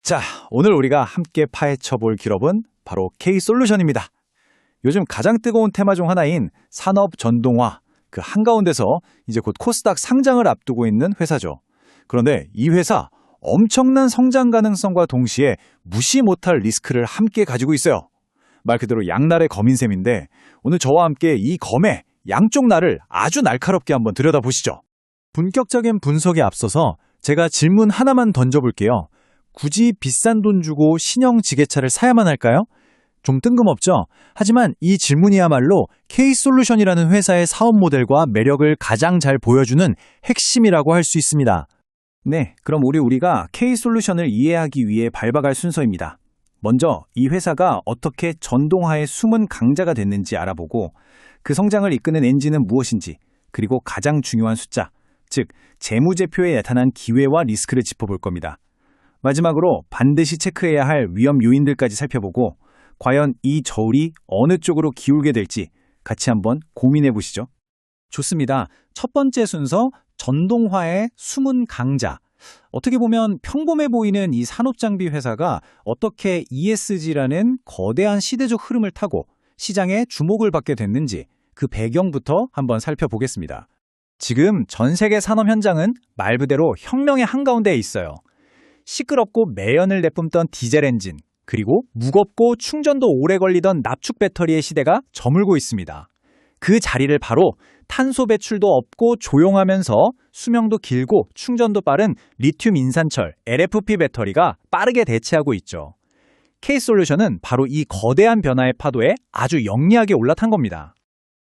자, 오늘 우리가 함께 파헤쳐볼 기업은 바로 K솔루션입니다. 요즘 가장 뜨거운 테마 중 하나인 산업 전동화, 그 한가운데서 이제 곧 코스닥 상장을 앞두고 있는 회사죠. 그런데 이 회사 엄청난 성장 가능성과 동시에 무시 못할 리스크를 함께 가지고 있어요. 말 그대로 양날의 검인 셈인데 오늘 저와 함께 이 검의 양쪽 날을 아주 날카롭게 한번 들여다보시죠. 본격적인 분석에 앞서서 제가 질문 하나만 던져볼게요. 굳이 비싼 돈 주고 신형 지게차를 사야만 할까요? 좀 뜬금없죠? 하지만 이 질문이야말로 K솔루션이라는 회사의 사업 모델과 매력을 가장 잘 보여주는 핵심이라고 할 수 있습니다. 네, 그럼 우리가 K솔루션을 이해하기 위해 밟아갈 순서입니다. 먼저 이 회사가 어떻게 전동화의 숨은 강자가 됐는지 알아보고 그 성장을 이끄는 엔진은 무엇인지, 그리고 가장 중요한 숫자, 즉 재무제표에 나타난 기회와 리스크를 짚어볼 겁니다. 마지막으로 반드시 체크해야 할 위험 요인들까지 살펴보고 과연 이 저울이 어느 쪽으로 기울게 될지 같이 한번 고민해 보시죠. 좋습니다. 첫 번째 순서, 전동화의 숨은 강자. 어떻게 보면 평범해 보이는 이 산업장비 회사가 어떻게 ESG라는 거대한 시대적 흐름을 타고 시장에 주목을 받게 됐는지 그 배경부터 한번 살펴보겠습니다. 지금 전 세계 산업 현장은 말 그대로 혁명의 한가운데에 있어요. 시끄럽고 매연을 내뿜던 디젤 엔진, 그리고 무겁고 충전도 오래 걸리던 납축 배터리의 시대가 저물고 있습니다. 그 자리를 바로 탄소 배출도 없고 조용하면서 수명도 길고 충전도 빠른 리튬 인산철 LFP 배터리가 빠르게 대체하고 있죠. K솔루션은 바로 이 거대한 변화의 파도에 아주 영리하게 올라탄 겁니다.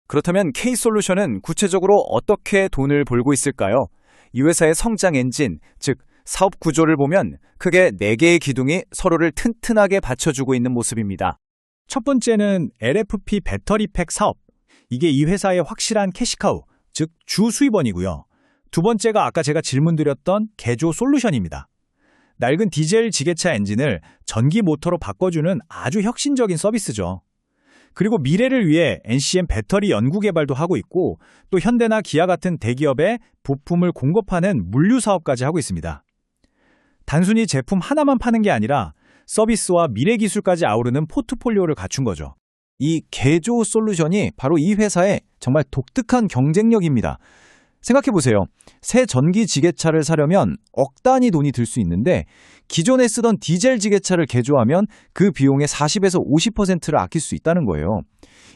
그렇다면 K솔루션은 구체적으로 어떻게 돈을 벌고 있을까요? 이 회사의 성장 엔진, 즉 사업 구조를 보면 크게 4개의 기둥이 서로를 튼튼하게 받쳐주고 있는 모습입니다. 첫 번째는 LFP 배터리팩 사업. 이게 이 회사의 확실한 캐시카우, 즉 주 수입원이고요. 두 번째가 아까 제가 질문드렸던 개조 솔루션입니다. 낡은 디젤 지게차 엔진을 전기 모터로 바꿔주는 아주 혁신적인 서비스죠. 그리고 미래를 위해 NCM 배터리 연구 개발도 하고 있고 또 현대나 기아 같은 대기업에 부품을 공급하는 물류 사업까지 하고 있습니다. 단순히 제품 하나만 파는 게 아니라 서비스와 미래 기술까지 아우르는 포트폴리오를 갖춘 거죠. 이 개조 솔루션이 바로 이 회사의 정말 독특한 경쟁력입니다. 생각해보세요. 새 전기 지게차를 사려면 억 단위 돈이 들 수 있는데 기존에 쓰던 디젤 지게차를 개조하면 그 비용의 40에서 50%를 아낄 수 있다는 거예요.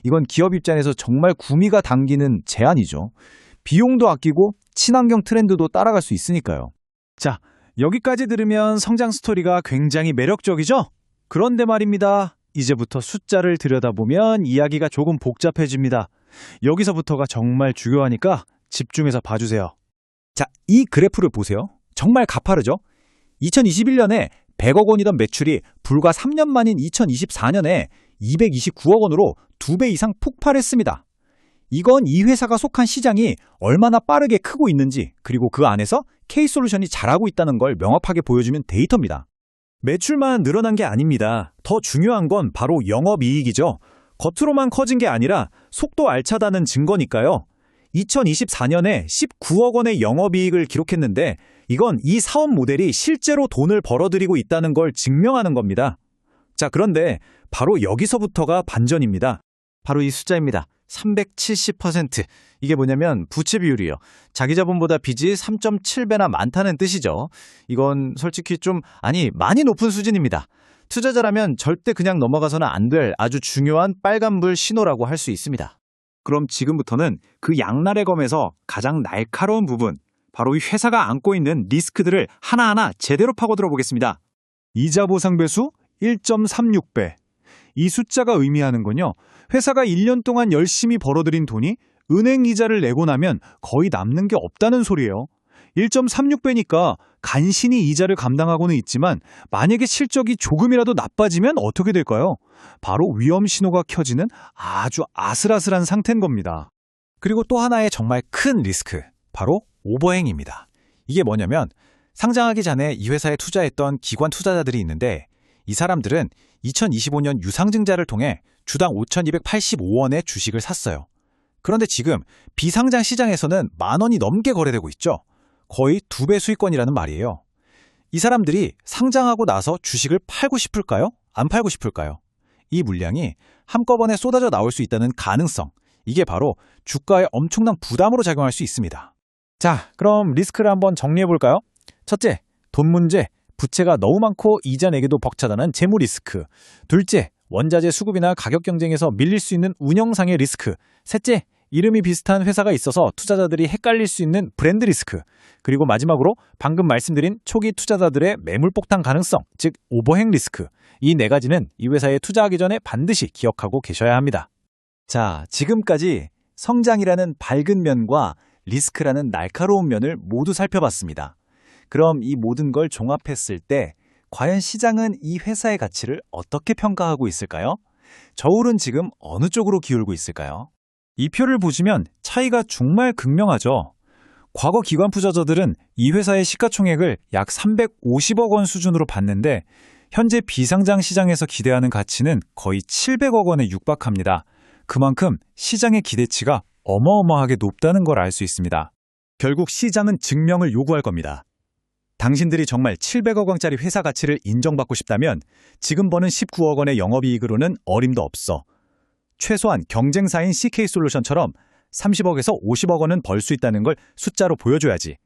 이건 기업 입장에서 정말 구미가 당기는 제안이죠. 비용도 아끼고 친환경 트렌드도 따라갈 수 있으니까요. 자, 여기까지 들으면 성장 스토리가 굉장히 매력적이죠? 그런데 말입니다. 이제부터 숫자를 들여다보면 이야기가 조금 복잡해집니다. 여기서부터가 정말 중요하니까 집중해서 봐주세요. 자, 이 그래프를 보세요. 정말 가파르죠? 2021년에 100억 원이던 매출이 불과 3년 만인 2024년에 229억 원으로 2배 이상 폭발했습니다. 이건 이 회사가 속한 시장이 얼마나 빠르게 크고 있는지, 그리고 그 안에서 K솔루션이 잘하고 있다는 걸 명확하게 보여주는 데이터입니다. 매출만 늘어난 게 아닙니다. 더 중요한 건 바로 영업이익이죠. 겉으로만 커진 게 아니라 속도 알차다는 증거니까요. 2024년에 19억 원의 영업이익을 기록했는데 이건 이 사업 모델이 실제로 돈을 벌어들이고 있다는 걸 증명하는 겁니다. 자, 그런데 바로 여기서부터가 반전입니다. 바로 이 숫자입니다. 370%. 이게 뭐냐면 부채 비율이요. 자기 자본보다 빚이 3.7배나 많다는 뜻이죠. 이건 솔직히 많이 높은 수준입니다. 투자자라면 절대 그냥 넘어가서는 안 될 아주 중요한 빨간불 신호라고 할 수 있습니다. 그럼 지금부터는 그 양날의 검에서 가장 날카로운 부분, 바로 이 회사가 안고 있는 리스크들을 하나하나 제대로 파고들어 보겠습니다. 이자 보상 배수 1.36배. 이 숫자가 의미하는 건요, 회사가 1년 동안 열심히 벌어들인 돈이 은행 이자를 내고 나면 거의 남는 게 없다는 소리예요. 1.36배니까 간신히 이자를 감당하고는 있지만 만약에 실적이 조금이라도 나빠지면 어떻게 될까요? 바로 위험 신호가 켜지는 아주 아슬아슬한 상태인 겁니다. 그리고 또 하나의 정말 큰 리스크, 바로 오버행입니다. 이게 뭐냐면 상장하기 전에 이 회사에 투자했던 기관 투자자들이 있는데 이 사람들은 2025년 유상증자를 통해 주당 5,285원의 주식을 샀어요. 그런데 지금 비상장 시장에서는 10,000원이 넘게 거래되고 있죠. 거의 2배 수익권이라는 말이에요. 이 사람들이 상장하고 나서 주식을 팔고 싶을까요? 안 팔고 싶을까요? 이 물량이 한꺼번에 쏟아져 나올 수 있다는 가능성, 이게 바로 주가에 엄청난 부담으로 작용할 수 있습니다. 자, 그럼 리스크를 한번 정리해 볼까요? 첫째, 돈 문제, 부채가 너무 많고 이자 내기도 벅차다는 재무 리스크. 둘째, 원자재 수급이나 가격 경쟁에서 밀릴 수 있는 운영상의 리스크. 셋째, 이름이 비슷한 회사가 있어서 투자자들이 헷갈릴 수 있는 브랜드 리스크. 그리고 마지막으로 방금 말씀드린 초기 투자자들의 매물 폭탄 가능성, 즉 오버행 리스크. 이 네 가지는 이 회사에 투자하기 전에 반드시 기억하고 계셔야 합니다. 자, 지금까지 성장이라는 밝은 면과 리스크라는 날카로운 면을 모두 살펴봤습니다. 그럼 이 모든 걸 종합했을 때 과연 시장은 이 회사의 가치를 어떻게 평가하고 있을까요? 저울은 지금 어느 쪽으로 기울고 있을까요? 이 표를 보시면 차이가 정말 극명하죠. 과거 기관 투자자들은 이 회사의 시가총액을 약 350억 원 수준으로 봤는데 현재 비상장 시장에서 기대하는 가치는 거의 700억 원에 육박합니다. 그만큼 시장의 기대치가 어마어마하게 높다는 걸 알 수 있습니다. 결국 시장은 증명을 요구할 겁니다. 당신들이 정말 700억 원짜리 회사 가치를 인정받고 싶다면 지금 버는 19억 원의 영업이익으로는 어림도 없어. 최소한 경쟁사인 CK솔루션처럼 30억에서 50억 원은 벌 수 있다는 걸 숫자로 보여줘야지.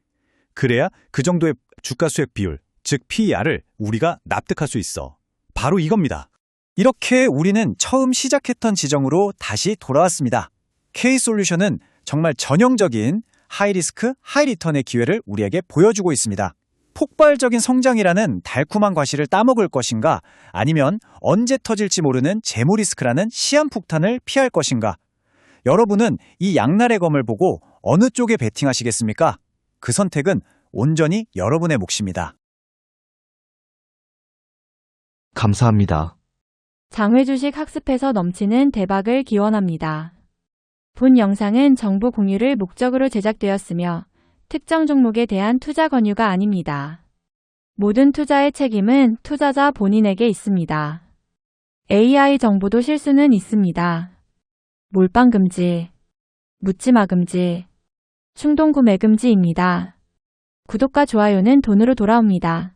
그래야 그 정도의 주가 수익 비율, 즉 PER을 우리가 납득할 수 있어. 바로 이겁니다. 이렇게 우리는 처음 시작했던 지점으로 다시 돌아왔습니다. K솔루션은 정말 전형적인 하이리스크, 하이리턴의 기회를 우리에게 보여주고 있습니다. 폭발적인 성장이라는 달콤한 과실을 따먹을 것인가, 아니면 언제 터질지 모르는 재무 리스크라는 시한폭탄을 피할 것인가. 여러분은 이 양날의 검을 보고 어느 쪽에 베팅하시겠습니까? 그 선택은 온전히 여러분의 몫입니다. 감사합니다. 장외주식 학습해서 넘치는 대박을 기원합니다. 본 영상은 정보 공유를 목적으로 제작되었으며 특정 종목에 대한 투자 권유가 아닙니다. 모든 투자의 책임은 투자자 본인에게 있습니다. AI 정보도 실수는 있습니다. 몰빵 금지, 묻지마 금지, 충동 구매 금지입니다. 구독과 좋아요는 돈으로 돌아옵니다.